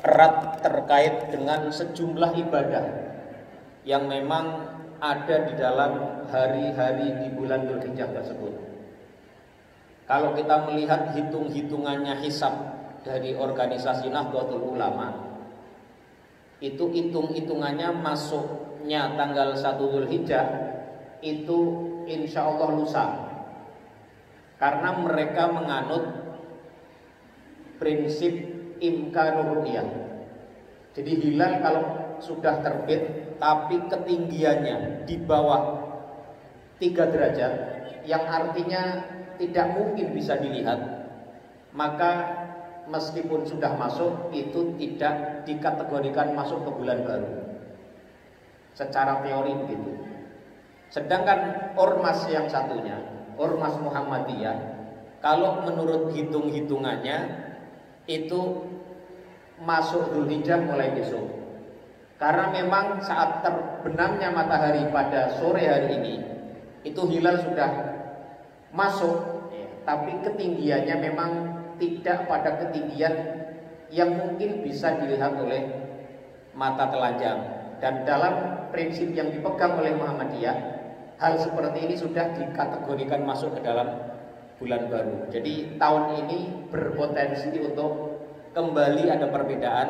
erat terkait dengan sejumlah ibadah yang memang ada di dalam hari-hari di bulan Dzulhijjah tersebut. Kalau kita melihat hitung-hitungannya hisab dari organisasi Nahdlatul Ulama, itu hitung-hitungannya masuknya tanggal 1 Dzulhijjah itu insya Allah lusa. Karena mereka menganut prinsip imkanur ru'yah. Jadi hilal kalau sudah terbit tapi ketinggiannya di bawah 3 derajat, yang artinya tidak mungkin bisa dilihat, maka meskipun sudah masuk itu tidak dikategorikan masuk ke bulan baru. Secara teori begitu. Sedangkan ormas yang satunya, ormas Muhammadiyah, kalau menurut hitung-hitungannya itu masuk Dzulhijjah mulai besok. Karena memang saat terbenamnya matahari pada sore hari ini itu hilal sudah masuk, tapi ketinggiannya memang tidak pada ketinggian yang mungkin bisa dilihat oleh mata telanjang. Dan dalam prinsip yang dipegang oleh Muhammadiyah, hal seperti ini sudah dikategorikan masuk ke dalam bulan baru. Jadi tahun ini berpotensi untuk kembali ada perbedaan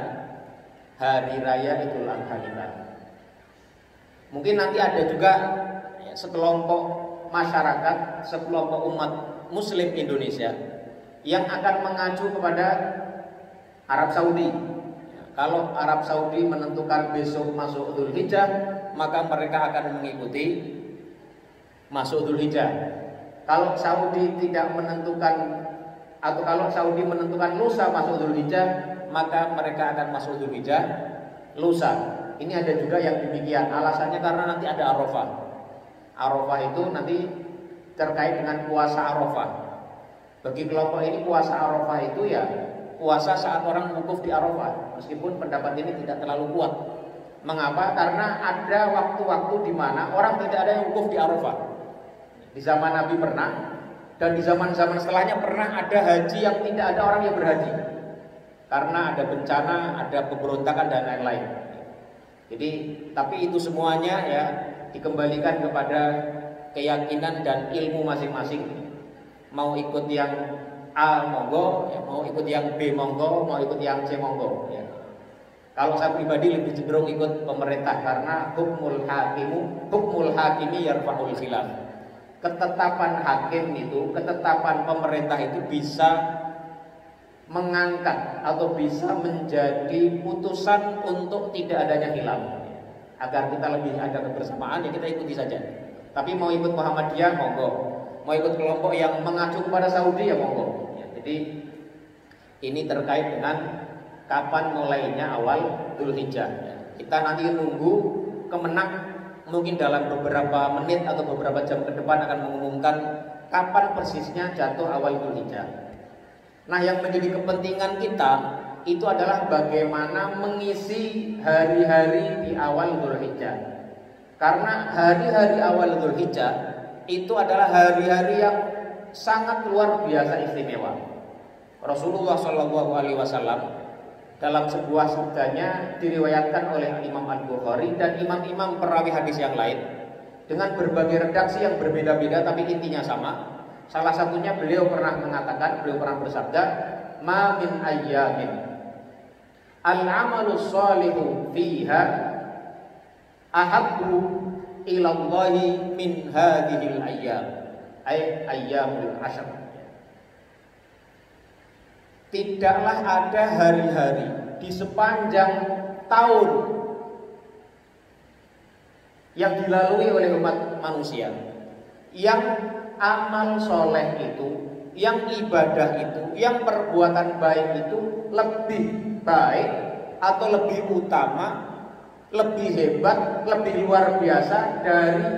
hari raya Idul Adha kita. Mungkin nanti ada juga sekelompok masyarakat, sekelompok umat Muslim Indonesia yang akan mengacu kepada Arab Saudi. Kalau Arab Saudi menentukan besok masuk Dzulhijjah, maka mereka akan mengikuti masuk Dzulhijjah. Kalau Saudi tidak menentukan, atau kalau Saudi menentukan lusa masuk Dzulhijjah, maka mereka akan masuk Dzulhijjah lusa. Ini ada juga yang demikian. Alasannya karena nanti ada Arafah. Arafah itu nanti terkait dengan puasa Arafah. Bagi kelompok ini puasa Arafah itu ya puasa saat orang wukuf di Arafah. Meskipun pendapat ini tidak terlalu kuat. Mengapa? Karena ada waktu-waktu di mana orang tidak ada yang wukuf di Arafah. Di zaman Nabi pernah, dan di zaman-zaman setelahnya pernah ada haji yang tidak ada orang yang berhaji. Karena ada bencana, ada pemberontakan dan lain-lain. Jadi, tapi itu semuanya ya dikembalikan kepada keyakinan dan ilmu masing-masing. Mau ikut yang A monggo, ya, mau ikut yang B monggo, mau ikut yang C monggo. Ya. Kalau saya pribadi lebih cenderung ikut pemerintah karena hukmul hakimi yarfa'ul khilaf. Ketetapan hakim itu, ketetapan pemerintah itu bisa mengangkat atau bisa menjadi putusan untuk tidak adanya khilaf. Agar kita lebih ada kebersamaan, ya kita ikuti saja. Tapi mau ikut Muhammadiyah monggo, mau ikut kelompok yang mengacu kepada Saudi ya monggo. Ya, jadi ini terkait dengan kapan mulainya awal Dzulhijjah. Ya, kita nanti nunggu Kemenak mungkin dalam beberapa menit atau beberapa jam ke depan akan mengumumkan kapan persisnya jatuh awal Dzulhijjah. Nah, yang menjadi kepentingan kita itu adalah bagaimana mengisi hari-hari di awal Dzulhijjah. Karena hari-hari awal Dzulhijjah itu adalah hari-hari yang sangat luar biasa istimewa. Rasulullah SAW dalam sebuah sabdanya diriwayatkan oleh Imam Al-Bukhari dan imam-imam perawi hadis yang lain dengan berbagai redaksi yang berbeda-beda tapi intinya sama. Salah satunya beliau pernah mengatakan, beliau pernah bersabda, "Ma min ayyamin al-amalu shalihu fiha ahabbu ila Allahi min hadhil ayyam." Ay ayyamul ashr. Tidaklah ada hari-hari di sepanjang tahun yang dilalui oleh umat manusia yang amal soleh itu, yang ibadah itu, yang perbuatan baik itu lebih baik atau lebih utama, lebih hebat, lebih luar biasa dari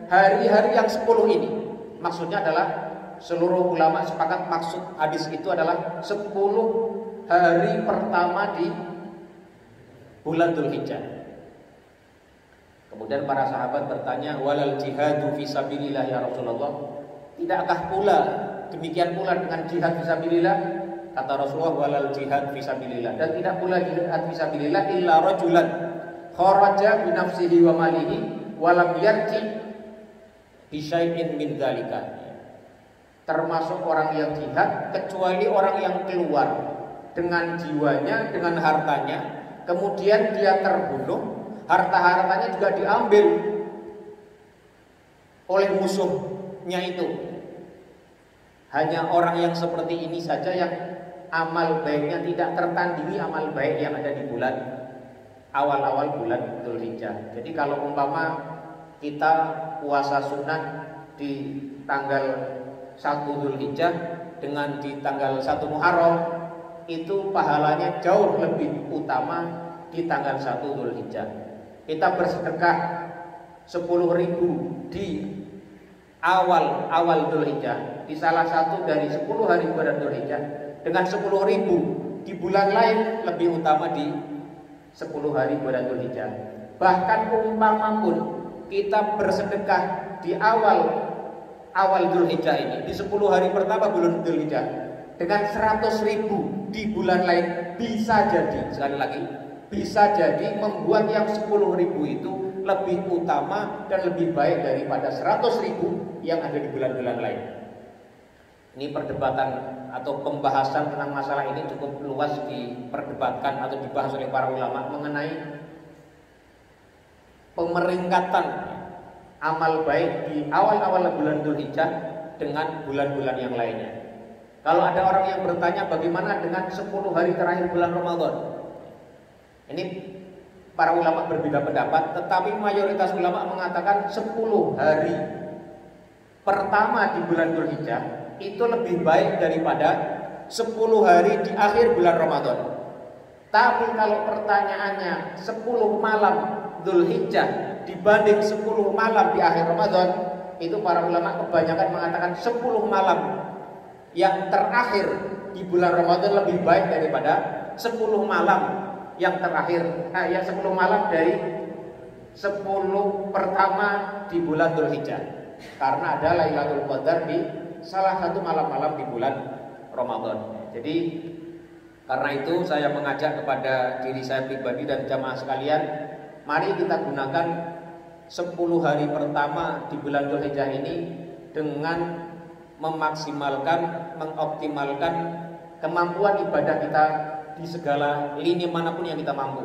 hari-hari yang 10 ini. Maksudnya adalah seluruh ulama sepakat maksud hadis itu adalah 10 hari pertama di bulan Dzulhijjah. Kemudian para sahabat bertanya, "Walal jihadu fisabilillah ya Rasulullah?" Tidakkah pula demikian pula dengan jihad fisabilillah? kata Rasulullah, walal jihad fisabilillah, dan tidak pula jihad fisabilillah illa rajulan kharaja bi nafsihi wa malihi wa lam yarji bi syai'in min dzalika. Termasuk orang yang jihad kecuali orang yang keluar dengan jiwanya, dengan hartanya, kemudian dia terbunuh, harta-hartanya juga diambil oleh musuhnya itu. Hanya orang yang seperti ini saja yang amal baiknya tidak tertandingi amal baik yang ada di bulan awal-awal bulan Dzulhijjah. Jadi kalau umpama kita puasa sunnah di tanggal 1 Dzulhijjah dengan di tanggal 1 Muharram, itu pahalanya jauh lebih utama di tanggal 1 Dzulhijjah. Kita bersedekah 10.000 di awal Dzulhijjah, di salah satu dari 10 hari bulan Dzulhijjah, dengan 10.000 di bulan lain lebih utama di 10 hari bulan Dzulhijjah. Bahkan umpama pun kita bersedekah di awal Dzulhijjah ini, di 10 hari pertama bulan Dzulhijjah, dengan 100.000 di bulan lain, bisa jadi, sekali lagi, bisa jadi membuat yang 10.000 itu lebih utama dan lebih baik daripada 100.000 yang ada di bulan-bulan lain. Ini perdebatan atau pembahasan tentang masalah ini cukup luas diperdebatkan atau dibahas oleh para ulama mengenai pemeringkatan amal baik di awal-awal bulan Dzulhijjah dengan bulan-bulan yang lainnya. Kalau ada orang yang bertanya bagaimana dengan 10 hari terakhir bulan Ramadan, ini para ulama berbeda pendapat, tetapi mayoritas ulama mengatakan 10 hari pertama di bulan Dzulhijjah itu lebih baik daripada 10 hari di akhir bulan Ramadan. Tapi kalau pertanyaannya 10 malam Dzulhijjah dibanding 10 malam di akhir Ramadan, itu para ulama kebanyakan mengatakan 10 malam yang terakhir di bulan Ramadan lebih baik daripada 10 malam yang terakhir, yang 10 malam dari 10 pertama di bulan Dzulhijjah, karena ada Lailatul Qadar di salah satu malam-malam di bulan Ramadan. Jadi karena itu saya mengajak kepada diri saya pribadi dan jamaah sekalian, mari kita gunakan 10 hari pertama di bulan Dzulhijjah ini dengan memaksimalkan, mengoptimalkan kemampuan ibadah kita di segala lini manapun yang kita mampu.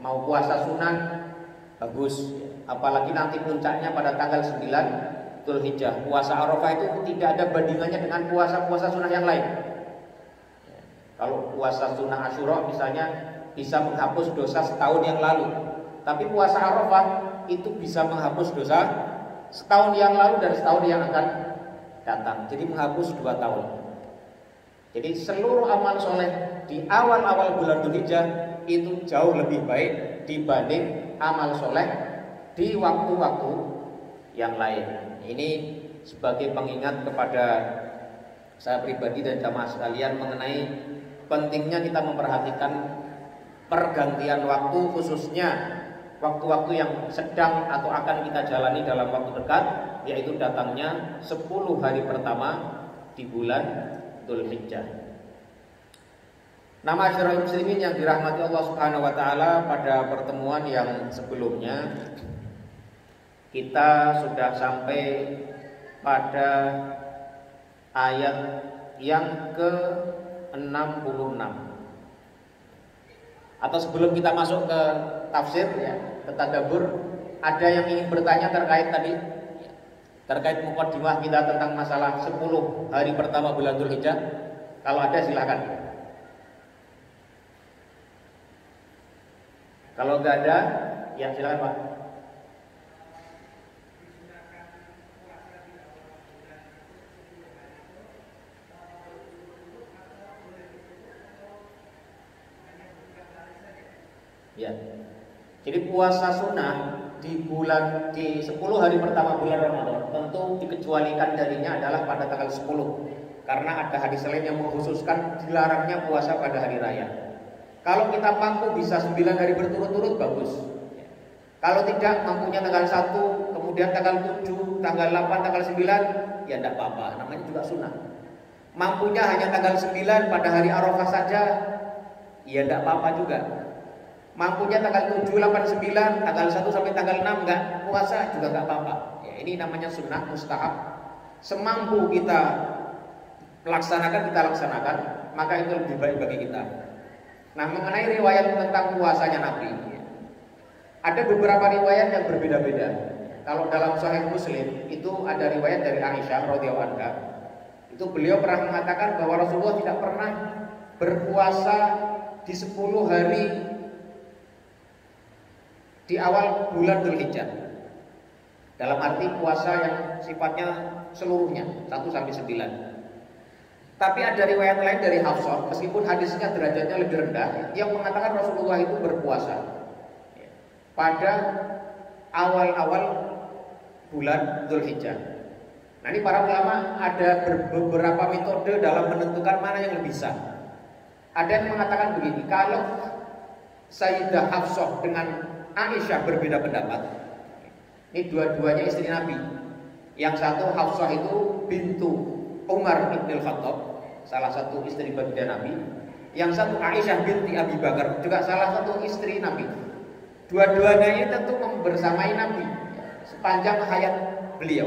Mau puasa sunnah, bagus. Apalagi nanti puncaknya pada tanggal 9 Dzulhijjah. Puasa Arafah itu tidak ada bandingannya dengan puasa-puasa sunnah yang lain. Kalau puasa sunnah Asyura misalnya bisa menghapus dosa setahun yang lalu, tapi puasa Arafah itu bisa menghapus dosa setahun yang lalu dan setahun yang akan datang. Jadi menghapus 2 tahun. Jadi seluruh amal soleh di awal-awal bulan Dzulhijjah itu jauh lebih baik dibanding amal soleh di waktu-waktu yang lain. Ini sebagai pengingat kepada saya pribadi dan jamaah sekalian mengenai pentingnya kita memperhatikan pergantian waktu, khususnya waktu-waktu yang sedang atau akan kita jalani dalam waktu dekat, yaitu datangnya 10 hari pertama di bulan Dzulhijjah. Nama Ma'asyiral muslimin yang dirahmati Allah Subhanahu wa taala, pada pertemuan yang sebelumnya kita sudah sampai pada ayat yang ke-66. Atau sebelum kita masuk ke tafsir ya, ke tadabbur, ada yang ingin bertanya terkait tadi, terkait muqaddimah kita tentang masalah 10 hari pertama bulan Dzulhijjah? Kalau ada silakan. Kalau nggak ada, ya silakan Pak. Ya. Jadi puasa sunnah di 10 hari pertama bulan Ramadan tentu dikecualikan darinya adalah pada tanggal 10, karena ada hadis lain yang mengkhususkan dilarangnya puasa pada hari raya. Kalau kita mampu bisa 9 hari berturut-turut bagus. Kalau tidak, mampunya tanggal 1, kemudian tanggal 7, tanggal 8, tanggal 9, ya tidak apa-apa, namanya juga sunnah. mampunya hanya tanggal 9 pada hari Arafah saja, ya tidak apa-apa juga. Mampunya tanggal 7, 8, 9, tanggal 1 sampai tanggal 6 enggak puasa juga enggak apa-apa. Ya, ini namanya sunnah mustahab. Semampu kita laksanakan, kita laksanakan, maka itu lebih baik bagi kita. Nah, mengenai riwayat tentang puasanya Nabi, ada beberapa riwayat yang berbeda-beda. Kalau dalam Sahih Muslim itu ada riwayat dari Aisyah radhiyallahu anha. Itu beliau pernah mengatakan bahwa Rasulullah tidak pernah berpuasa di 10 hari di awal bulan Dzulhijjah. Dalam arti puasa yang sifatnya seluruhnya 1 sampai 9. Tapi ada riwayat lain dari Hafsah, meskipun hadisnya derajatnya lebih rendah, yang mengatakan Rasulullah itu berpuasa pada awal-awal bulan Dzulhijjah. Nah, ini para ulama ada beberapa metode dalam menentukan mana yang lebih sah. Ada yang mengatakan begini, kalau Sayyidah Hafsah dengan Aisyah berbeda pendapat, ini dua-duanya istri Nabi. Yang satu Hafsah itu bintu Umar bin Khattab, salah satu istri baginda Nabi. Yang satu Aisyah binti Abi Bakar, juga salah satu istri Nabi. Dua-duanya ini tentu membersamai Nabi sepanjang hayat beliau.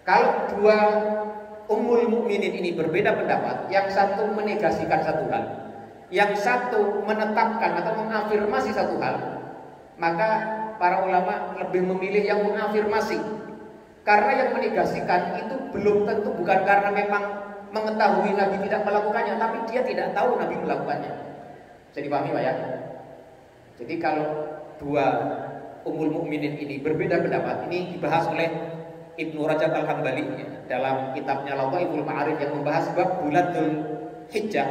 Kalau dua Ummul Mukminin ini berbeda pendapat, yang satu menegasikan satu hal, yang satu menetapkan atau mengafirmasi satu hal, maka para ulama lebih memilih yang mengafirmasi. Karena yang menegasikan itu belum tentu bukan karena memang mengetahui Nabi tidak melakukannya, tapi dia tidak tahu Nabi melakukannya. Bisa dipahami Pak ya? Jadi kalau dua Ummul Mukminin ini berbeda pendapat, ini dibahas oleh Ibnu Rajab Al-Hambali dalam kitabnya Lataiful Ma'arif yang membahas bab bulan Dzulhijjah.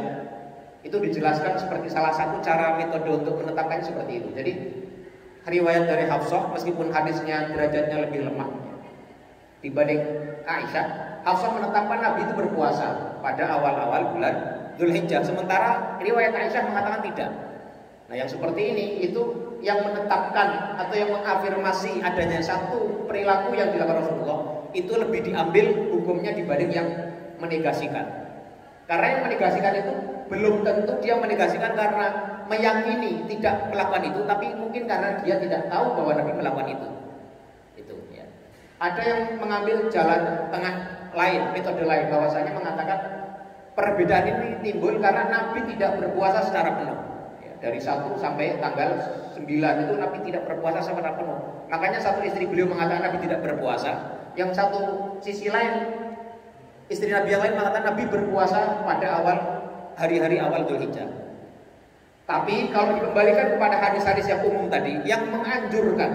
Itu dijelaskan seperti salah satu cara metode untuk menetapkan seperti itu. Jadi riwayat dari Hafsah meskipun hadisnya derajatnya lebih lemah dibanding Aisyah, Hafsah menetapkan Nabi itu berpuasa pada awal-awal bulan Dzulhijjah, sementara riwayat Aisyah mengatakan tidak. Nah, yang seperti ini itu yang menetapkan atau yang mengafirmasi adanya satu perilaku yang dilakukan Rasulullah itu lebih diambil hukumnya dibanding yang menegasikan. Karena yang menegasikan itu belum tentu dia menegasikan karena meyakini tidak melakukan itu, tapi mungkin karena dia tidak tahu bahwa Nabi melakukan itu. Itu ya. Ada yang mengambil jalan tengah lain, metode lain, bahwasanya mengatakan perbedaan ini timbul karena Nabi tidak berpuasa secara penuh. Ya, dari 1 sampai tanggal 9 itu Nabi tidak berpuasa secara penuh. Makanya satu istri beliau mengatakan Nabi tidak berpuasa. Yang satu sisi lain, istri Nabi yang lain mengatakan Nabi berpuasa pada hari-hari awal Dzulhijjah. Tapi kalau dikembalikan kepada hadis-hadis yang umum tadi, yang menganjurkan,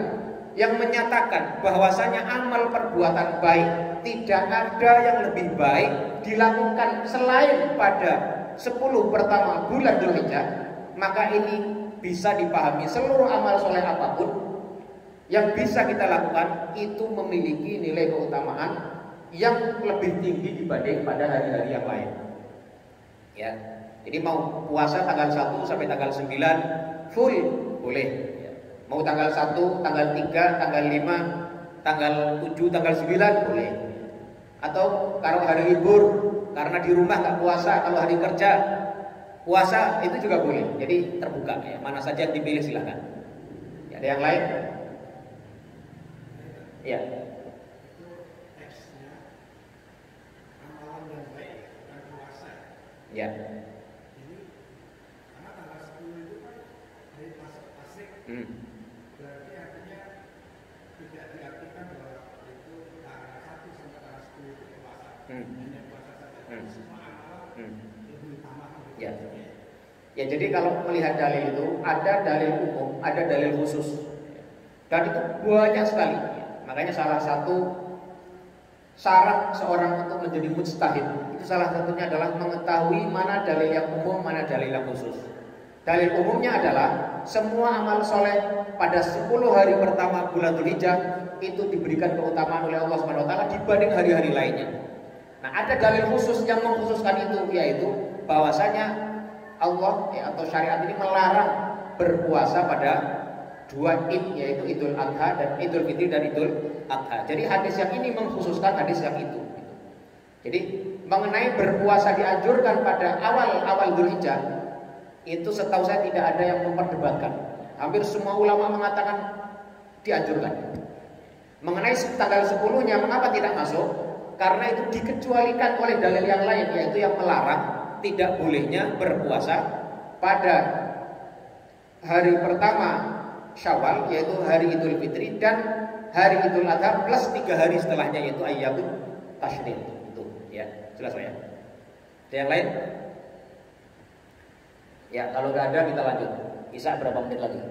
yang menyatakan bahwasanya amal perbuatan baik tidak ada yang lebih baik dilakukan selain pada 10 pertama bulan Dzulhijjah, maka ini bisa dipahami seluruh amal soleh apapun yang bisa kita lakukan itu memiliki nilai keutamaan yang lebih tinggi dibanding pada hari-hari yang lain. Ya, jadi mau puasa tanggal 1 sampai tanggal 9 full boleh. Ya. Mau tanggal 1, tanggal 3, tanggal 5, tanggal 7, tanggal 9 boleh. Atau kalau hari libur karena di rumah nggak puasa, kalau hari kerja puasa itu juga boleh. Jadi terbuka ya, mana saja yang dipilih silakan. Ya, ada yang lain? Ya. Ya. Ini karena tanggal 10 itu kan hari tasik. Berarti artinya tidak diartikan bahwa itu tanggal 1 sampai tanggal 10 itu puasa. Hanya puasa saja. Semua amalan lebih utama. Ya. Ya, jadi kalau melihat dalil itu ada dalil umum, ada dalil khusus. Dan itu banyak sekali. Makanya salah satu syarat seorang untuk menjadi mujtahid itu salah satunya adalah mengetahui mana dalil yang umum, mana dalil yang khusus. Dalil umumnya adalah semua amal soleh pada 10 hari pertama bulan Dzulhijjah itu diberikan keutamaan oleh Allah Subhanahu wa taala dibanding hari-hari lainnya. Nah, ada dalil khusus yang mengkhususkan itu, yaitu bahwasanya Allah atau syariat ini melarang berpuasa pada 2 Id, yaitu Idul Adha dan Idul Fitri dan Idul Adha. Jadi hadis yang ini mengkhususkan hadis yang itu. Jadi mengenai berpuasa dianjurkan pada awal-awal Dzulhijjah, itu setahu saya tidak ada yang memperdebatkan. Hampir semua ulama mengatakan dianjurkan. Mengenai tanggal 10-nya mengapa tidak masuk? Karena itu dikecualikan oleh dalil yang lain, yaitu yang melarang tidak bolehnya berpuasa pada hari pertama Syawal, yaitu hari Idul Fitri, dan hari Idul Adha plus 3 hari setelahnya, yaitu Ayyamut Tasyrik. Itu ya, jelas ya. Ada yang lain? Ya, kalau nggak ada kita lanjut. Isa berapa menit lagi?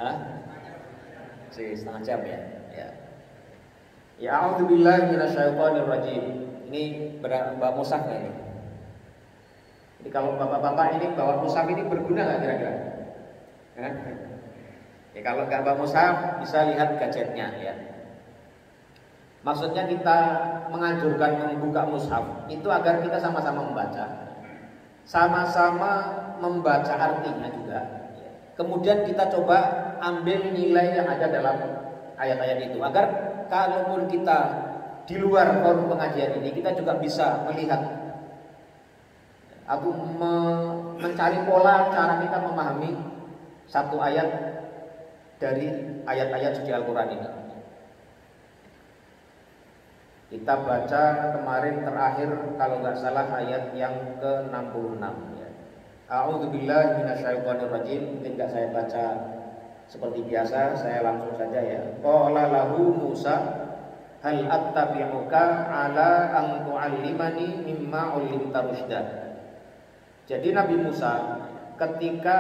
Hah? Setengah jam ya. Ya, a'udzubillahi minasyaitonirrajim. Ini Mbak Musaf ini. Jadi kalau bapak-bapak ini bawa musaf ini berguna nggak kira-kira? Ya, kalau nggak bawa musaf bisa lihat gadgetnya ya. Maksudnya kita menganjurkan membuka mushaf itu agar kita sama-sama membaca, sama-sama membaca artinya juga. Kemudian kita coba ambil nilai yang ada dalam ayat-ayat itu, agar kalaupun kita di luar forum pengajian ini kita juga bisa melihat atau mencari pola cara kita memahami satu ayat dari ayat-ayat suci Al-Quran ini. Kita baca kemarin terakhir kalau nggak salah ayat yang ke-66 ya. A'udzubillahi minasyaitonirrajim. Mungkin nggak saya baca seperti biasa, saya langsung saja ya. Qala lahu Musa hal attabi'uka ala an tu'allimani mimma 'ullimta rusyda. Jadi Nabi Musa ketika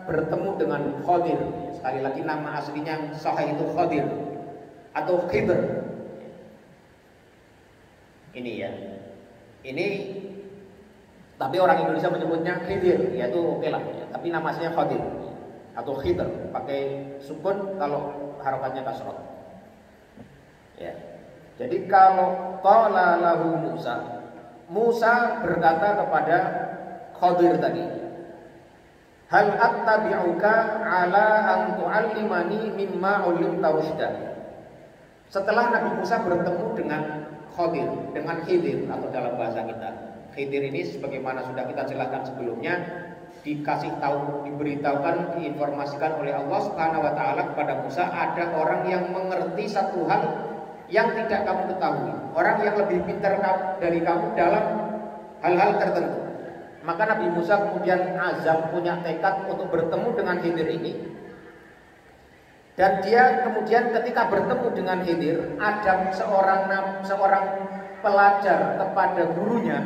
bertemu dengan Khadir, sekali lagi nama aslinya yang sahih itu Khadir atau Khidr. Ini ya. Ini tapi orang Indonesia menyebutnya Khidir, yaitu oke lah ya. Tapi nama aslinya Khadir atau Khidr, pakai sukun kalau harapannya kasrah. Ya. Jadi kalau qala lahu Musa berkata kepada Khadir tadi, hal attabi'uka ala an tu'allimani mimma 'ullimta rusyda. Setelah Nabi Musa bertemu dengan Khadir, dengan Khidir atau dalam bahasa kita Khidir ini sebagaimana sudah kita jelaskan sebelumnya, dikasih tahu, diberitahukan, diinformasikan oleh Allah Subhanahu wa taala kepada Musa, ada orang yang mengerti satu hal yang tidak kamu ketahui, orang yang lebih pintar dari kamu dalam hal-hal tertentu. Maka Nabi Musa kemudian azam, punya tekad untuk bertemu dengan Khidir ini. Dan dia kemudian ketika bertemu dengan Khidir, ada seorang pelajar kepada gurunya,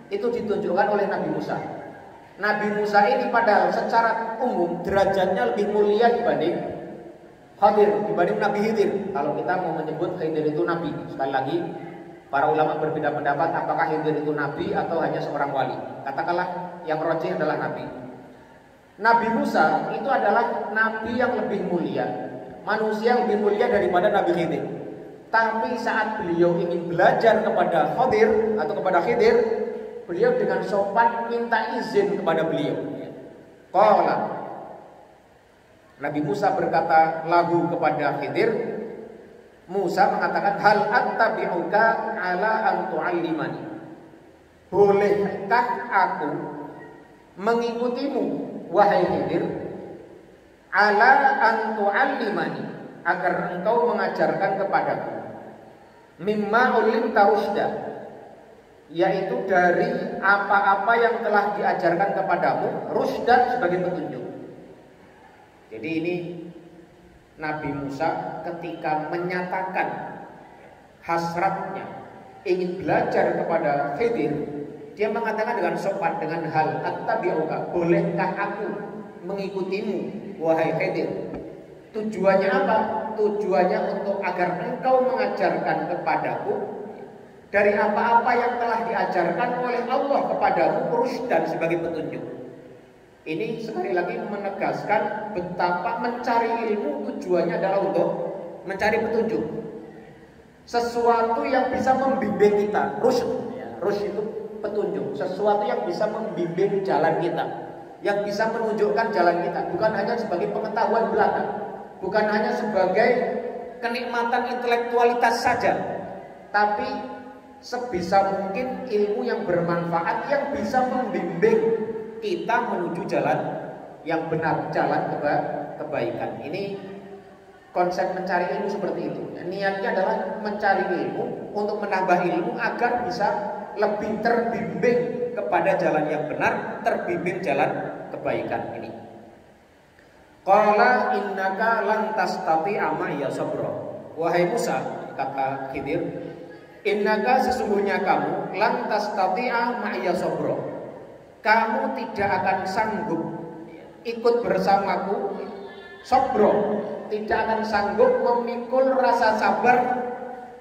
itu ditunjukkan oleh Nabi Musa. Nabi Musa ini padahal secara umum derajatnya lebih mulia dibanding Khadir, dibanding Nabi Khidir. Kalau kita mau menyebut Khidir itu Nabi, sekali lagi para ulama berbeda pendapat apakah Khidir itu Nabi atau hanya seorang wali. Katakanlah yang rajih adalah Nabi. Nabi Musa itu adalah Nabi yang lebih mulia, manusia yang lebih mulia daripada Nabi Khidir. Tapi saat beliau ingin belajar kepada Khadir atau kepada Khidir, beliau dengan sopan minta izin kepada beliau. Qala, Nabi Musa berkata lahu kepada Khidir, Musa mengatakan hal attabi'uka ala an tu'allimani. Bolehkah aku mengikutimu wahai Khidir ala an tu'allimani, agar engkau mengajarkan kepadaku mimma ulimta rusyda, yaitu dari apa-apa yang telah diajarkan kepadamu rusyda sebagai petunjuk. Jadi ini Nabi Musa ketika menyatakan hasratnya ingin belajar kepada Khidir, dia mengatakan dengan sopan, dengan hal attabi'uka, bolehkah aku mengikutimu wahai Khidir. Tujuannya apa? Tujuannya untuk agar engkau mengajarkan kepadaku dari apa-apa yang telah diajarkan oleh Allah kepadamu rusydan sebagai petunjuk. Ini sekali lagi menegaskan betapa mencari ilmu tujuannya adalah untuk mencari petunjuk, sesuatu yang bisa membimbing kita. Rusyd itu petunjuk, sesuatu yang bisa membimbing jalan kita, yang bisa menunjukkan jalan kita, bukan hanya sebagai pengetahuan belaka, bukan hanya sebagai kenikmatan intelektualitas saja, tapi sebisa mungkin ilmu yang bermanfaat yang bisa membimbing kita menuju jalan yang benar, jalan kebaikan. Ini konsep mencari ilmu seperti itu. Niatnya adalah mencari ilmu untuk menambah ilmu agar bisa lebih terbimbing kepada jalan yang benar, terbimbing jalan kebaikan ini. Qala innaka lan tastati'a ma'iya sabra. Wahai Musa, kata Khidir, innaka sesungguhnya kamu lan tastati'a ma'iya sabra. Kamu tidak akan sanggup ikut bersamaku sabra, tidak akan sanggup memikul rasa sabar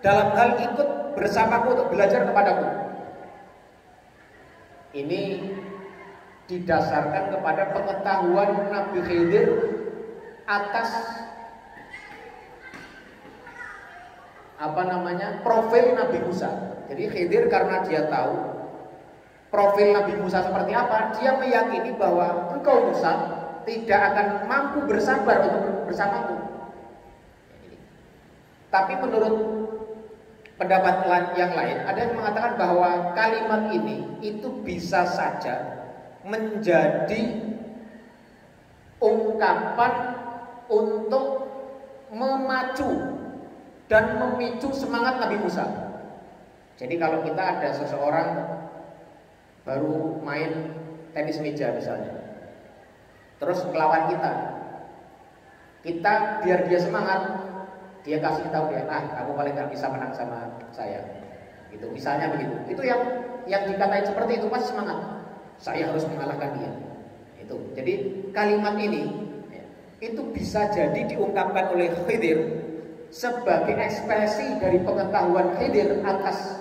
dalam hal ikut bersamaku untuk belajar kepadaku. Ini didasarkan kepada pengetahuan Nabi Khidir atas profil Nabi Musa. Jadi Khidir karena dia tahu profil Nabi Musa seperti apa, dia meyakini bahwa engkau Musa tidak akan mampu bersabar untuk bersamaku. Tapi menurut pendapat yang lain, ada yang mengatakan bahwa kalimat ini itu bisa saja menjadi ungkapan untuk memacu dan memicu semangat Nabi Musa. Jadi kalau kita ada seseorang baru main tenis meja misalnya, terus melawan kita biar dia semangat, dia kasih tahu dia, kamu paling nggak bisa menang sama saya, gitu. Misalnya begitu. Itu yang dikatain seperti itu pasti semangat. Saya harus mengalahkan dia. Itu. Jadi kalimat ini itu bisa jadi diungkapkan oleh Khidir sebagai ekspresi dari pengetahuan Khidir atas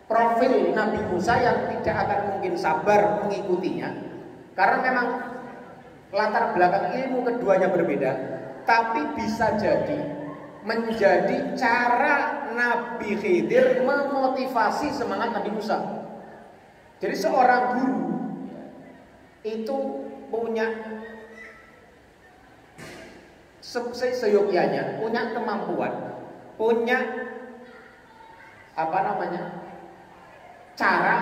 profil Nabi Musa yang tidak akan mungkin sabar mengikutinya, karena memang latar belakang ilmu keduanya berbeda, tapi bisa jadi menjadi cara Nabi Khidir memotivasi semangat Nabi Musa. Jadi seorang guru itu punya seyogyanya, punya kemampuan, punya cara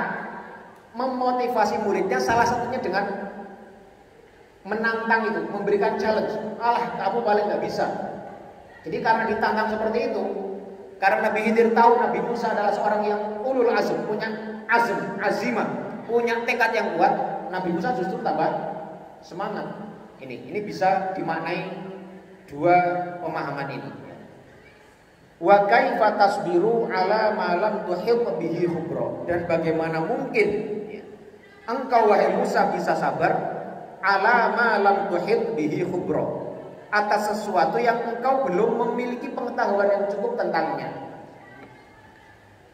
memotivasi muridnya, salah satunya dengan menantang itu, memberikan challenge. Kamu paling nggak bisa. Jadi karena ditantang seperti itu, karena Nabi Khidir tahu Nabi Musa adalah seorang yang ulul azm, punya azimah, punya tekad yang kuat, Nabi Musa justru tambah semangat. Ini bisa dimaknai dua pemahaman ini. Wa kaifa tasbiru ala ma lam tuhit bihi khubra. Dan bagaimana mungkin engkau wahai Musa bisa sabar ala ma lam tuhit bihi khubra, atas sesuatu yang engkau belum memiliki pengetahuan yang cukup tentangnya.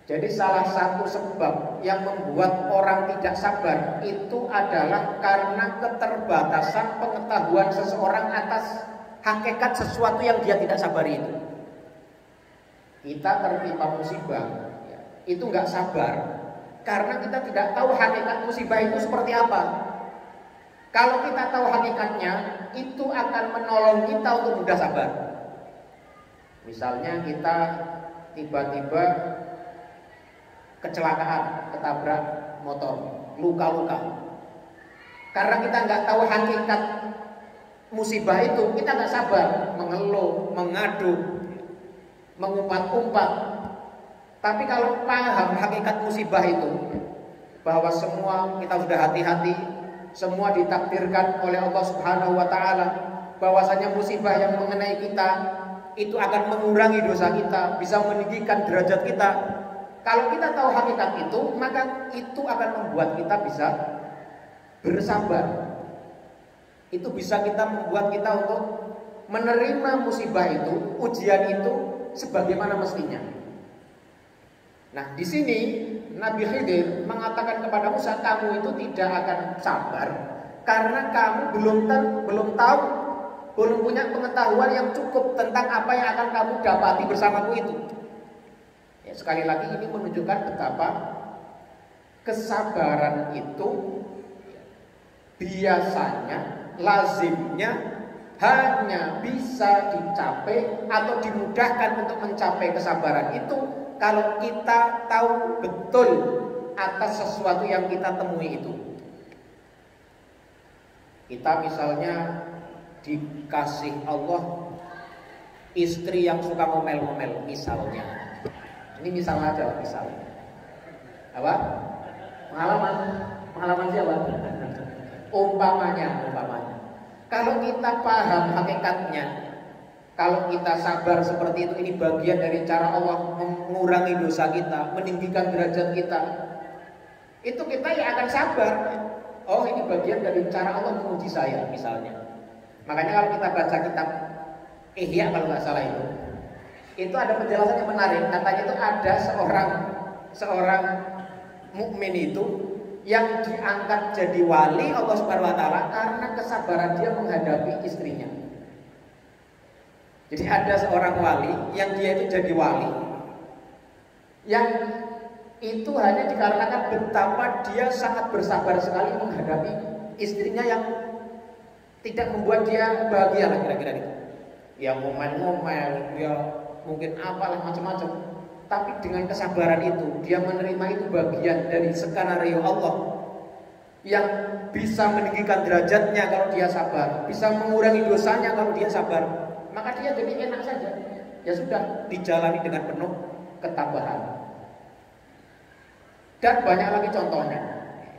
Jadi salah satu sebab yang membuat orang tidak sabar itu adalah karena keterbatasan pengetahuan seseorang atas hakikat sesuatu yang dia tidak sabari itu. Kita tertimpa musibah, itu nggak sabar karena kita tidak tahu hakikat musibah itu seperti apa. Kalau kita tahu hakikatnya, itu akan menolong kita untuk mudah sabar. Misalnya kita tiba-tiba kecelakaan, ketabrak motor, luka-luka. Karena kita nggak tahu hakikat musibah itu, kita nggak sabar, mengeluh, mengadu, mengumpat-umpat. Tapi kalau paham hakikat musibah itu, bahwa semua kita sudah hati-hati, semua ditakdirkan oleh Allah Subhanahu wa taala, bahwasanya musibah yang mengenai kita itu akan mengurangi dosa kita, bisa meninggikan derajat kita. Kalau kita tahu hakikat itu, maka itu akan membuat kita bisa bersabar. Itu bisa membuat kita untuk menerima musibah itu, ujian itu sebagaimana mestinya. Nah, di sini Nabi Khidir mengatakan kepada Musa, kamu itu tidak akan sabar karena kamu belum tahu, belum punya pengetahuan yang cukup tentang apa yang akan kamu dapati bersamaku itu. Ya, sekali lagi ini menunjukkan betapa kesabaran itu biasanya, lazimnya hanya bisa dicapai atau dimudahkan untuk mencapai kesabaran itu kalau kita tahu betul atas sesuatu yang kita temui itu. Kita misalnya dikasih Allah istri yang suka ngomel-ngomel misalnya. Ini misal aja, misal. Apa? Pengalaman siapa? Umpamanya. Kalau kita paham hakikatnya, kalau kita sabar seperti itu, ini bagian dari cara Allah mengurangi dosa kita, meninggikan derajat kita. Itu kita ya akan sabar. Oh, ini bagian dari cara Allah menguji saya misalnya. Makanya kalau kita baca kitab Ihya kalau nggak salah itu ada penjelasan yang menarik. Katanya itu ada seorang mukmin itu yang diangkat jadi wali Allah Subhanahu wa taala karena kesabaran dia menghadapi istrinya. Jadi ada seorang wali yang dia itu jadi wali yang itu hanya dikarenakan betapa dia sangat bersabar sekali menghadapi istrinya yang tidak membuat dia bahagia lah kira-kira gitu. Ya ngomel-ngomel, dia mungkin apalah macam-macam. Tapi dengan kesabaran itu dia menerima itu bagian dari skenario Allah yang bisa meninggikan derajatnya kalau dia sabar, bisa mengurangi dosanya kalau dia sabar. Maka dia jadi enak saja. Ya sudah, dijalani dengan penuh ketabahan. Dan banyak lagi contohnya.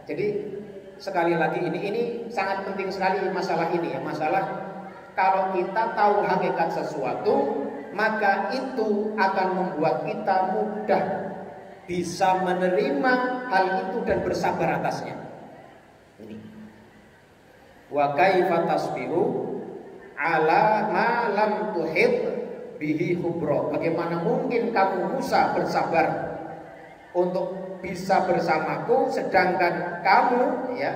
Jadi sekali lagi ini sangat penting sekali masalah ini ya, masalah kalau kita tahu hakikat sesuatu, maka itu akan membuat kita mudah bisa menerima hal itu dan bersabar atasnya. Ini. Wa kaifa tasbiru ala ma lam tuhid bihi khubra. Bagaimana mungkin kamu Musa bersabar untuk bisa bersamaku sedangkan kamu ya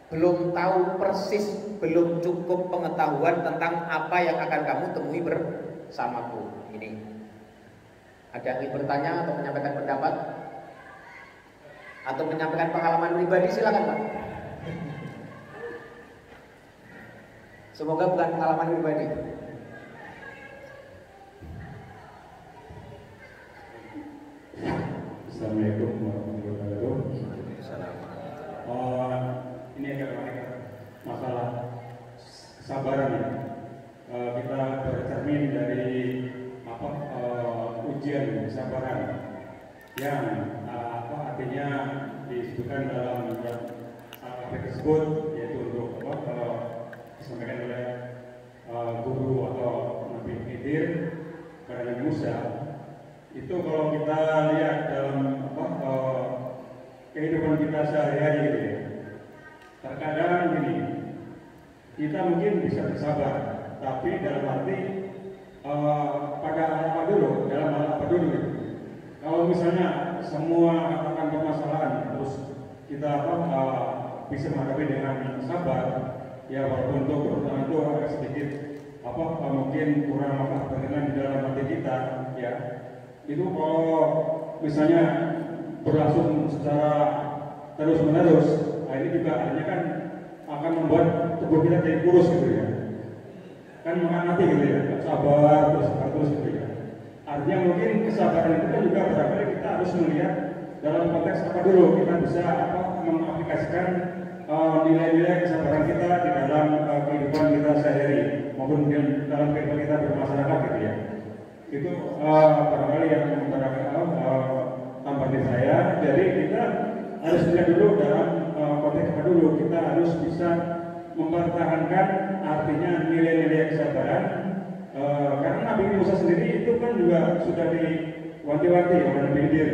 belum tahu persis, belum cukup pengetahuan tentang apa yang akan kamu temui bersamaku. Ini. Ada yang ingin bertanya atau menyampaikan pendapat atau menyampaikan pengalaman pribadi, silakan Pak. Semoga bukan pengalaman pribadi. Assalamualaikum warahmatullahi wabarakatuh. Ini agak masalah kesabaran ya. Kita bercermin dari ujian kesabaran yang artinya disebutkan dalam apa tersebut, yaitu untuk disampaikan oleh guru atau Nabi Khidir kepada Nabi Musa. Itu kalau kita lihat dalam kehidupan kita sehari-hari gitu ya. Terkadang gini, kita mungkin bisa bersabar, tapi dalam arti pada apa dulu, dalam hal apa dulu gitu. Kalau misalnya semua katakan permasalahan terus kita bisa menghadapi dengan sabar, ya walaupun untuk pertama itu agak sedikit mungkin kurang berkenan di dalam hati kita, ya itu kalau misalnya berlangsung secara terus menerus, ini juga akhirnya kan akan membuat tubuh kita jadi kurus gitu ya, kan mengamati gitu ya, sabar terus gitu ya. Artinya mungkin kesabaran itu kan juga barangkali kita harus melihat dalam konteks apa dulu kita bisa mengaplikasikan nilai-nilai kesabaran kita di dalam kehidupan kita sehari maupun dalam kehidupan kita bermasyarakat gitu ya. Itu barangkali yang tambahan dari saya. Jadi kita harus lihat dulu dalam konteks apa dulu, kita harus bisa mempertahankan artinya nilai-nilai kesabaran. Karena Nabi Musa sendiri itu kan juga sudah diwanti-wanti oleh Nabi Khidir,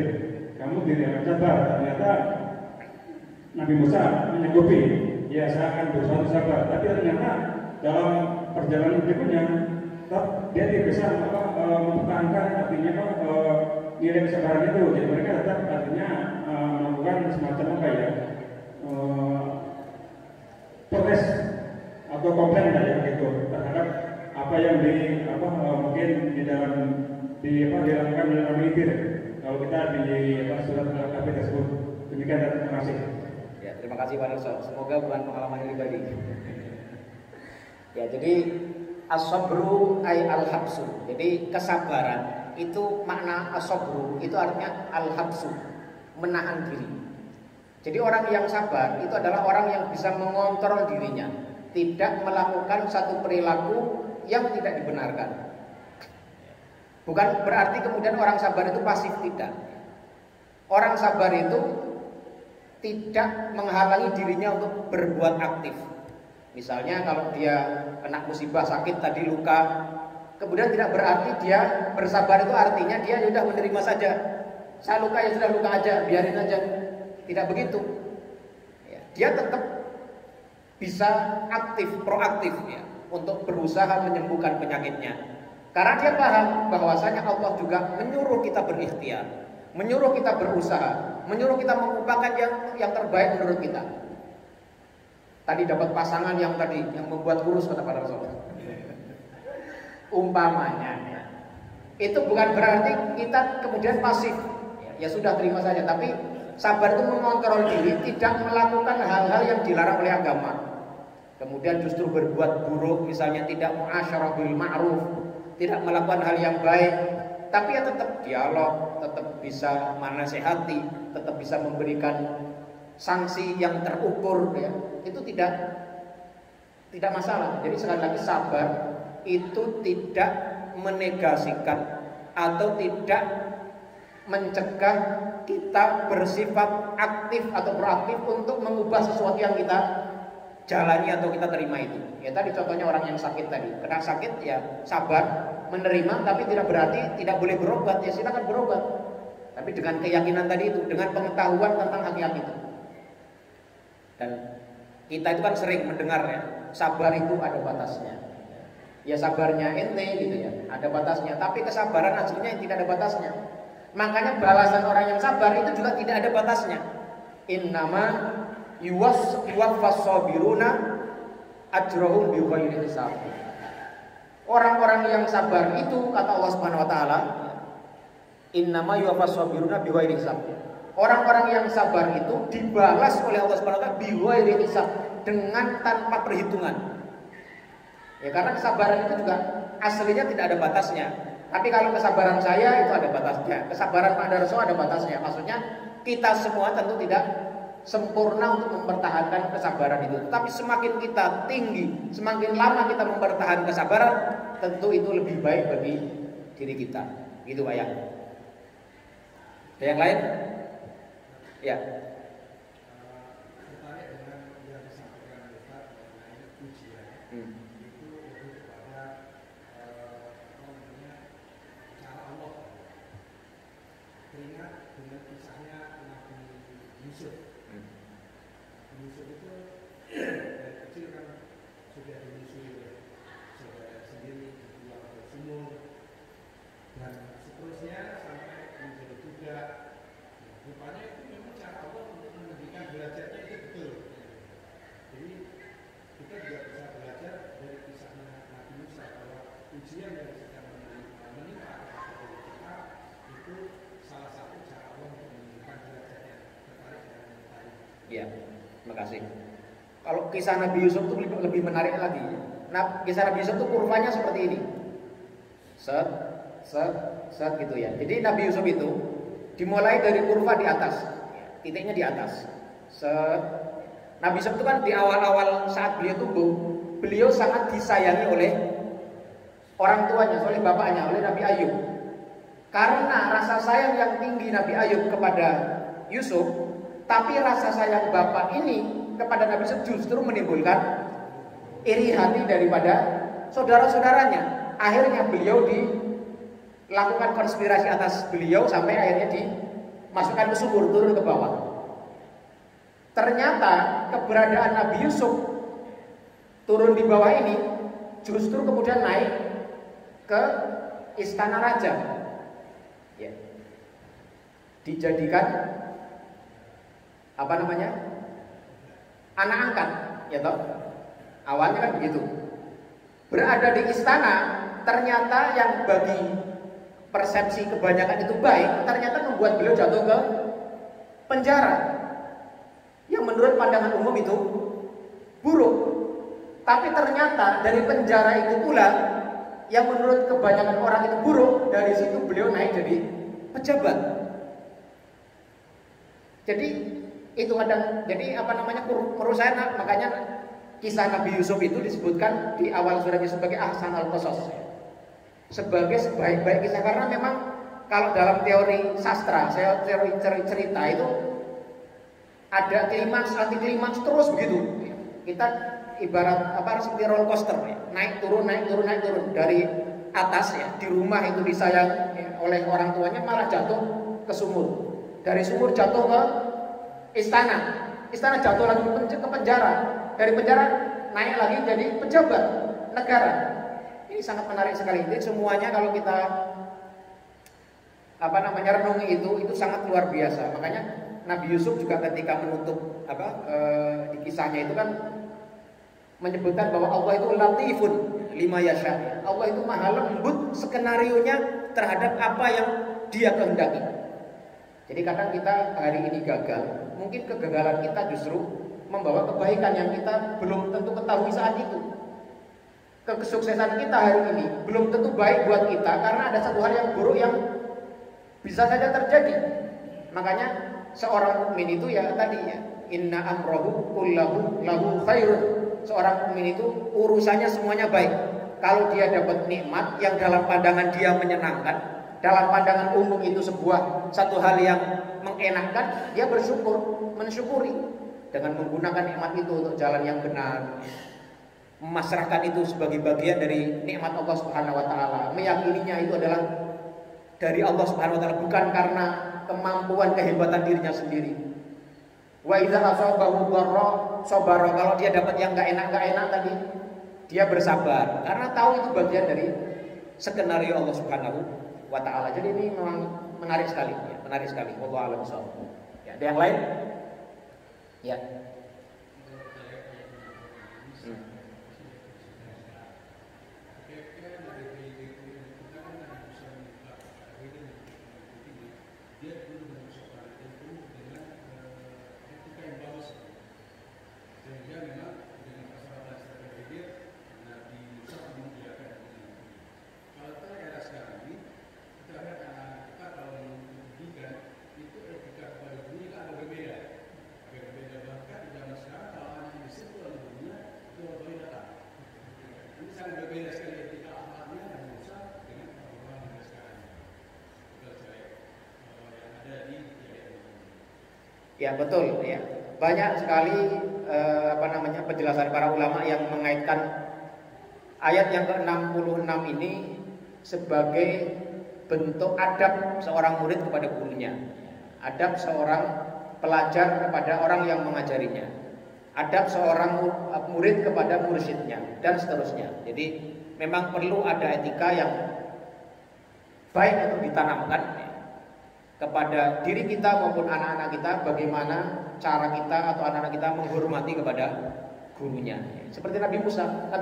kamu tidak akan sabar. Ternyata Nabi Musa menyanggupi, ya saya akan berusaha sabar. Tapi ternyata dalam perjalanan berikutnya dia tidak bisa mempertahankan artinya nilai kesabaran itu. Jadi mereka tetap artinya melakukan semacam protes atau komplain ya gitu terhadap apa yang mungkin di dalam dilakukan oleh Nabi Khidir. Kalau kita di surat Al-Kahfi tersebut. Demikian dan terima kasih. Ya, terima kasih Pak Nurso. Semoga bukan pengalaman pribadi. Ya, jadi as-sabru ay al-habsu. Jadi kesabaran itu makna as-sabru itu artinya al-habsu, menahan diri. Jadi orang yang sabar itu adalah orang yang bisa mengontrol dirinya, tidak melakukan satu perilaku yang tidak dibenarkan. Bukan berarti kemudian orang sabar itu pasif, tidak. Orang sabar itu tidak menghalangi dirinya untuk berbuat aktif. Misalnya kalau dia kena musibah, sakit tadi, luka, kemudian tidak berarti dia bersabar itu artinya dia sudah menerima saja. Saya luka, ya sudah luka aja, biarin aja. Tidak begitu. Dia tetap bisa aktif, proaktif ya, untuk berusaha menyembuhkan penyakitnya. Karena dia paham bahwasanya Allah juga menyuruh kita berikhtiar, menyuruh kita berusaha, menyuruh kita mengupayakan yang terbaik menurut kita. Tadi dapat pasangan yang membuat kurus, kata para Rasul. Umpamanya ya. Itu bukan berarti kita kemudian pasif. Ya sudah terima saja, tapi sabar itu mengontrol diri, tidak melakukan hal-hal yang dilarang oleh agama. Kemudian justru berbuat buruk, misalnya tidak muasyarah bil ma'ruf, tidak melakukan hal yang baik, tapi ya tetap dialog, tetap bisa menasehati, tetap bisa memberikan sanksi yang terukur ya. Itu tidak masalah. Jadi sekali lagi sabar itu tidak menegasikan atau tidak mencegah kita bersifat aktif atau proaktif untuk mengubah sesuatu yang kita jalani atau kita terima itu. Ya tadi contohnya orang yang sakit tadi, kena sakit ya sabar, menerima, tapi tidak berarti tidak boleh berobat, ya silakan berobat. Tapi dengan keyakinan tadi itu, dengan pengetahuan tentang hakikat itu. Dan kita itu kan sering mendengar ya, sabar itu ada batasnya. Ya sabarnya ente gitu ya, ada batasnya. Tapi kesabaran aslinya tidak ada batasnya. Makanya balasan orang yang sabar itu juga tidak ada batasnya. Innama yuwaffas sabiruna ajrahum bighairi hisab. Orang-orang yang sabar itu kata Allah Subhanahu wa taala, innama yuwaffas sabiruna bighairi hisab. Orang-orang yang sabar itu dibalas oleh Allah Subhanahu wa taala bighairi hisab, dengan tanpa perhitungan. Ya karena kesabaran itu juga aslinya tidak ada batasnya. Tapi kalau kesabaran saya itu ada batasnya, kesabaran Pak Darso ada batasnya. Maksudnya kita semua tentu tidak sempurna untuk mempertahankan kesabaran itu. Tapi semakin kita tinggi, semakin lama kita mempertahankan kesabaran, tentu itu lebih baik bagi diri kita. Gitu Pak ya. Ada yang lain? Ya. Tertarik dengan yang disampaikan Ustaz mengenai ujian. Itu lebih kepada cara Allah. Teringat dengan kisahnya Nabi Yusuf. Yusuf itu dari kecil kan sudah dinyusui oleh saudara sendiri, dibuang ke sumur, dan seterusnya sampai menjadi budak. Rupanya itu memang cara Allah untuk mendidikan belajarnya itu betul. Jadi kita juga bisa belajar dari kisahnya Nabi Musa bahwa ujian yang sedang menimpa kepada kita itu salah satu cara Allah untuk mendidikan belajarnya. Tertarik dengan tadi. Ya, terima kasih. Kalau kisah Nabi Yusuf itu lebih menarik lagi. Nah, kisah Nabi Yusuf itu kurvanya seperti ini. Set gitu ya. Jadi Nabi Yusuf itu dimulai dari kurva di atas, titiknya di atas. Nabi Yusuf itu kan di awal-awal saat beliau tumbuh, beliau sangat disayangi oleh orang tuanya, oleh bapaknya, oleh Nabi Ayub. Karena rasa sayang yang tinggi Nabi Ayub kepada Yusuf, tapi rasa sayang bapak ini kepada Nabi Yusuf justru menimbulkan iri hati daripada saudara-saudaranya. Akhirnya beliau dilakukan konspirasi atas beliau sampai akhirnya dimasukkan ke sumur, turun ke bawah. Ternyata keberadaan Nabi Yusuf turun di bawah ini justru kemudian naik ke istana raja. Ya. Dijadikan apa namanya? Anak angkat, ya toh? Awalnya kan begitu. Berada di istana, ternyata yang bagi persepsi kebanyakan itu baik, ternyata membuat beliau jatuh ke penjara. Yang menurut pandangan umum itu buruk. Tapi ternyata dari penjara itu pula yang menurut kebanyakan orang itu buruk, dari situ beliau naik jadi pejabat. Jadi itu kadang, jadi perusahaan, makanya kisah Nabi Yusuf itu disebutkan di awal suratnya sebagai ahsan al-qasas, sebagai sebaik-baik kisah, karena memang kalau dalam teori sastra, teori cerita itu ada klimaks, anti klimaks terus begitu. Kita ibarat seperti roller coaster, ya. naik turun dari atas, ya, di rumah itu disayang oleh orang tuanya malah jatuh ke sumur, dari sumur jatuh ke istana jatuh lagi ke penjara, dari penjara naik lagi jadi pejabat negara. Ini sangat menarik sekali. Ini semuanya kalau kita renungi itu sangat luar biasa. Makanya Nabi Yusuf juga ketika menutup di kisahnya itu kan menyebutkan bahwa Allah itu latifun lima yasha. Allah itu maha lembut skenarionya terhadap apa yang Dia kehendaki. Jadi kadang kita hari ini gagal, mungkin kegagalan kita justru membawa kebaikan yang kita belum tentu ketahui saat itu. Kesuksesan kita hari ini belum tentu baik buat kita karena ada satu hal yang buruk yang bisa saja terjadi. Makanya seorang mukmin itu ya tadi ya, inna amrohu kullahu lahu khairun. Seorang mukmin itu urusannya semuanya baik. Kalau dia dapat nikmat yang dalam pandangan dia menyenangkan, dalam pandangan umum itu satu hal yang mengenakkan, dia mensyukuri dengan menggunakan nikmat itu untuk jalan yang benar, memasrahkan itu sebagai bagian dari nikmat Allah Subhanahu wa taala, meyakininya itu adalah dari Allah Subhanahu wa taala, bukan karena kemampuan kehebatan dirinya sendiri. Wa idza asabahu dharra sabara, kalau dia dapat yang enggak enak tadi, dia bersabar karena tahu itu bagian dari skenario Allah Subhanahu wa taala. Jadi ini memang menarik sekali, ya, menarik sekali. Wallahu a'lam bishawab. Ya, ada yang lain? Ya. Ya betul ya. Banyak sekali penjelasan para ulama yang mengaitkan ayat yang ke-66 ini sebagai bentuk adab seorang murid kepada gurunya, adab seorang pelajar kepada orang yang mengajarinya, adab seorang murid kepada mursyidnya, dan seterusnya. Jadi memang perlu ada etika yang baik untuk ditanamkan kepada diri kita maupun anak-anak kita, bagaimana cara kita atau anak-anak kita menghormati kepada gurunya. Seperti Nabi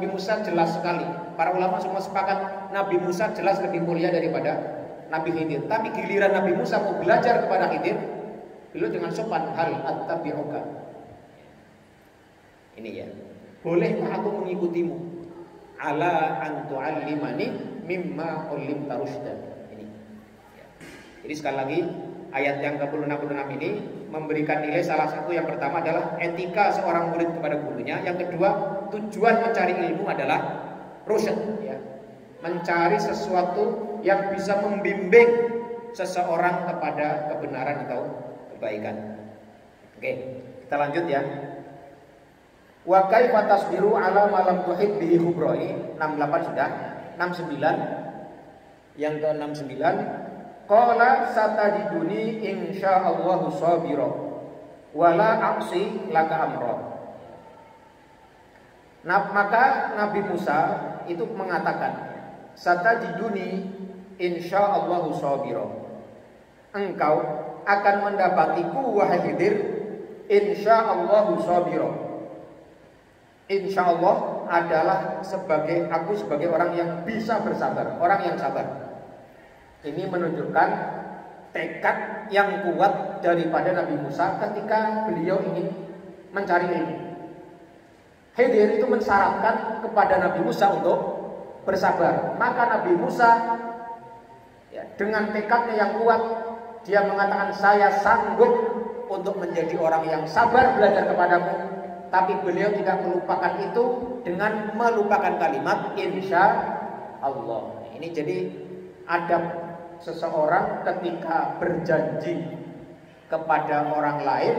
Musa jelas sekali. Para ulama semua sepakat Nabi Musa jelas lebih mulia daripada Nabi Khidir. Tapi giliran Nabi Musa mau belajar kepada Khidir, beliau dengan sopan, hal attabi'uka. Ini ya. Bolehkah aku mengikutimu? Ala an tu'allimani mimma ullimta rusydan. Jadi sekali lagi ayat yang ke-66 ini memberikan nilai salah satu, yang pertama adalah etika seorang murid kepada gurunya, yang kedua tujuan mencari ilmu adalah rusyad, ya, mencari sesuatu yang bisa membimbing seseorang kepada kebenaran atau kebaikan. Oke, kita lanjut ya. Wa kaifa tasbiru ala ma lam tuhid bihi khubrai. 68 sudah. 69 yang ke-69, qala satajiduni insyaallahu sabira wala a'si laka amra. Maka Nabi Musa itu mengatakan, satajiduni insyaallahu sabira. Engkau akan mendapatiku wahai Khidir insyaallahu sabira. Insyaallah adalah aku sebagai orang yang bisa bersabar, orang yang sabar. Ini menunjukkan tekad yang kuat daripada Nabi Musa ketika beliau ingin mencari ilmu. Khidir itu mensyaratkan kepada Nabi Musa untuk bersabar. Maka Nabi Musa ya, dengan tekadnya yang kuat, dia mengatakan, saya sanggup untuk menjadi orang yang sabar belajar kepadamu. Tapi beliau tidak melupakan itu dengan melupakan kalimat insya Allah. Ini jadi adab seseorang ketika berjanji kepada orang lain,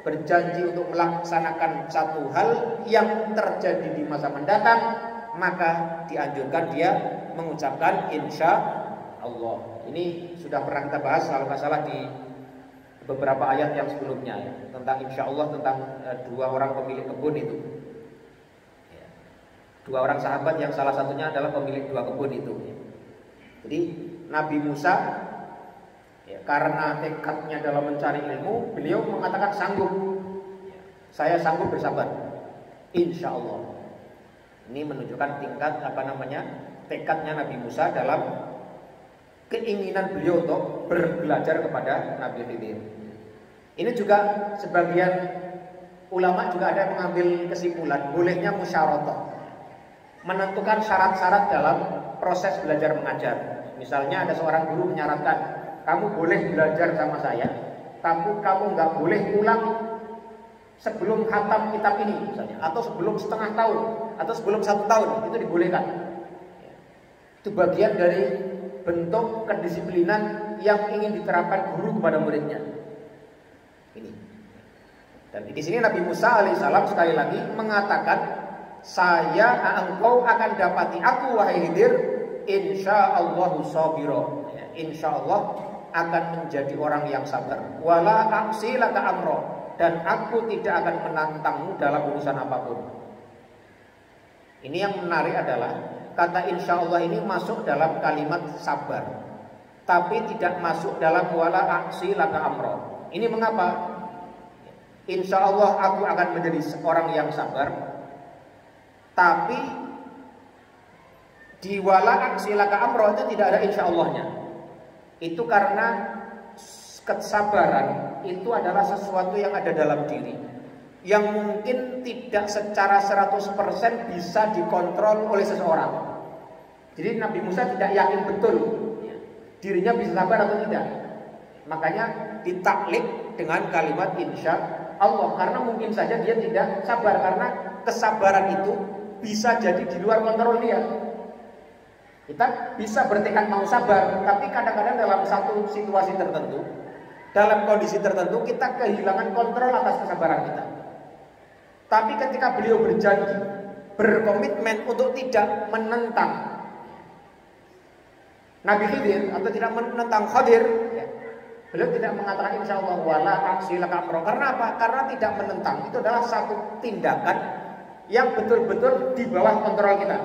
berjanji untuk melaksanakan satu hal yang terjadi di masa mendatang, maka dianjurkan dia mengucapkan insya Allah. Ini sudah pernah kita bahas kalau nggak salah di beberapa ayat yang sebelumnya ya, tentang insya Allah, tentang dua orang pemilik kebun itu ya. Dua orang sahabat yang salah satunya adalah pemilik dua kebun itu ya. Jadi Nabi Musa ya, karena tekadnya dalam mencari ilmu, beliau mengatakan sanggup ya, saya sanggup bersabar insya Allah. Ini menunjukkan tingkat tekadnya Nabi Musa dalam keinginan beliau untuk belajar kepada Nabi Khidir. Ini juga sebagian ulama juga ada yang mengambil kesimpulan bolehnya musyawarah, menentukan syarat-syarat dalam proses belajar mengajar. Misalnya ada seorang guru menyarankan, kamu boleh belajar sama saya, tapi kamu nggak boleh pulang sebelum khatam kitab ini misalnya, atau sebelum setengah tahun, atau sebelum 1 tahun, itu dibolehkan. Itu bagian dari bentuk kedisiplinan yang ingin diterapkan guru kepada muridnya. Ini. Dan di sini Nabi Musa alaihissalam sekali lagi mengatakan, engkau akan dapati aku wahai Khidir, insyaallahu sabiro. Insyaallah akan menjadi orang yang sabar. Wala aqsi laka amro, dan aku tidak akan menantangmu dalam urusan apapun. Ini yang menarik adalah kata insya Allah ini masuk dalam kalimat sabar, tapi tidak masuk dalam wala aksi laka amro. Ini mengapa? Insya Allah aku akan menjadi orang yang sabar, tapi di wala aksi laka amro itu tidak ada insya Allahnya. Itu karena kesabaran itu adalah sesuatu yang ada dalam diri, yang mungkin tidak secara 100% bisa dikontrol oleh seseorang. Jadi Nabi Musa tidak yakin betul dirinya bisa sabar atau tidak. Makanya ditaklid dengan kalimat insya Allah, karena mungkin saja dia tidak sabar, karena kesabaran itu bisa jadi di luar kontrol dia. Kita bisa bertekad mau sabar, tapi kadang-kadang dalam satu situasi tertentu, dalam kondisi tertentu kita kehilangan kontrol atas kesabaran kita. Tapi ketika beliau berjanji, berkomitmen untuk tidak menentang Nabi Khidir atau tidak menentang Khadir, ya, beliau tidak mengatakan insya Allah wala aksi laka amro. Karena apa? Karena tidak menentang itu adalah satu tindakan yang betul-betul di bawah kontrol kita.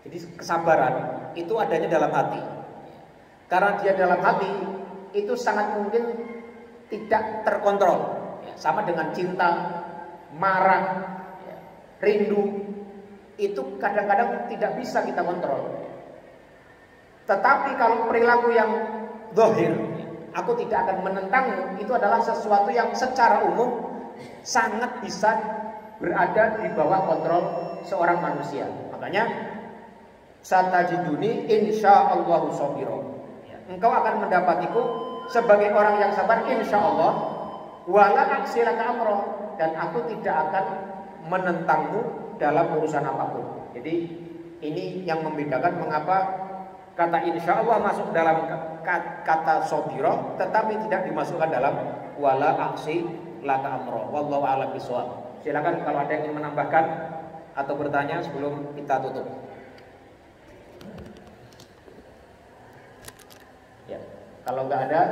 Jadi kesabaran itu adanya dalam hati. Karena dia dalam hati, itu sangat mungkin tidak terkontrol. Ya, sama dengan cinta, marah, ya, rindu, itu kadang-kadang tidak bisa kita kontrol. Tetapi kalau perilaku yang zahir, aku tidak akan menentangmu, itu adalah sesuatu yang secara umum sangat bisa berada di bawah kontrol seorang manusia. Makanya satajiduni insyaallahu sabiro. Engkau akan mendapatiku sebagai orang yang sabar insyaallah, wala aksilaka amro, dan aku tidak akan menentangmu dalam urusan apapun. Jadi ini yang membedakan mengapa kata insya Allah masuk dalam kata sobiro, tetapi tidak dimasukkan dalam wala aksi laka amro. Wallahu a'lam bishawab. Silakan kalau ada yang ingin menambahkan atau bertanya sebelum kita tutup. Ya, kalau nggak ada,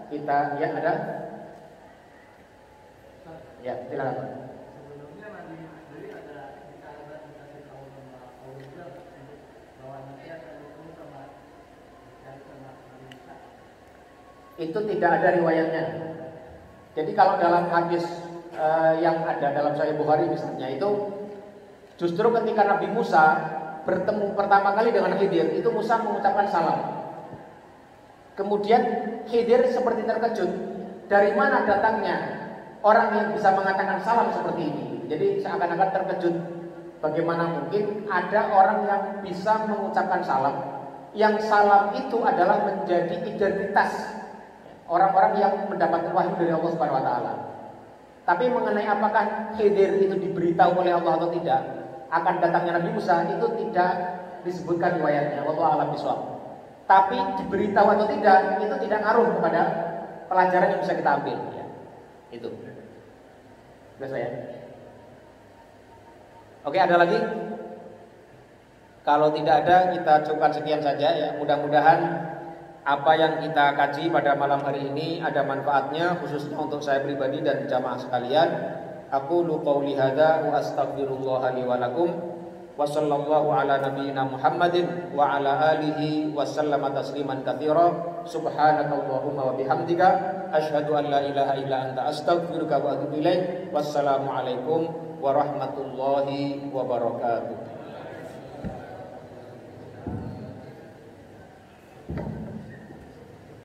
kita ya ada. Ya, silakan. Itu tidak ada riwayatnya. Jadi kalau dalam hadis yang ada dalam Sahih Bukhari misalnya, itu justru ketika Nabi Musa bertemu pertama kali dengan Khidir, itu Musa mengucapkan salam. Kemudian Khidir seperti terkejut, dari mana datangnya orang yang bisa mengatakan salam seperti ini. Jadi seakan-akan terkejut bagaimana mungkin ada orang yang bisa mengucapkan salam, yang salam itu adalah menjadi identitas orang-orang yang mendapatkan wahyu dari Allah Subhanahu wa taala. Tapi mengenai apakah Khidir itu diberitahu oleh Allah atau tidak akan datangnya Nabi Musa, itu tidak disebutkan riwayatnya, wallahu a'lam bishawab. Tapi diberitahu atau tidak itu tidak ngaruh kepada pelajaran yang bisa kita ambil ya. Itu. Biasa ya. Oke, ada lagi? Kalau tidak ada, kita cukupkan sekian saja ya. Mudah-mudahan apa yang kita kaji pada malam hari ini ada manfaatnya, khususnya untuk saya pribadi dan jamaah sekalian. Aku qouli hadza wa astaghfirullah li wa lakum. Wa sallallahu ala nabiyyina Muhammadin wa ala alihi wa sallama tasliman katsira. Subhanakallahumma wa bihamdika asyhadu an la ilaha illa anta astaghfiruka wa atubu ilaik. Wassalamu alaikum warahmatullahi wabarakatuh.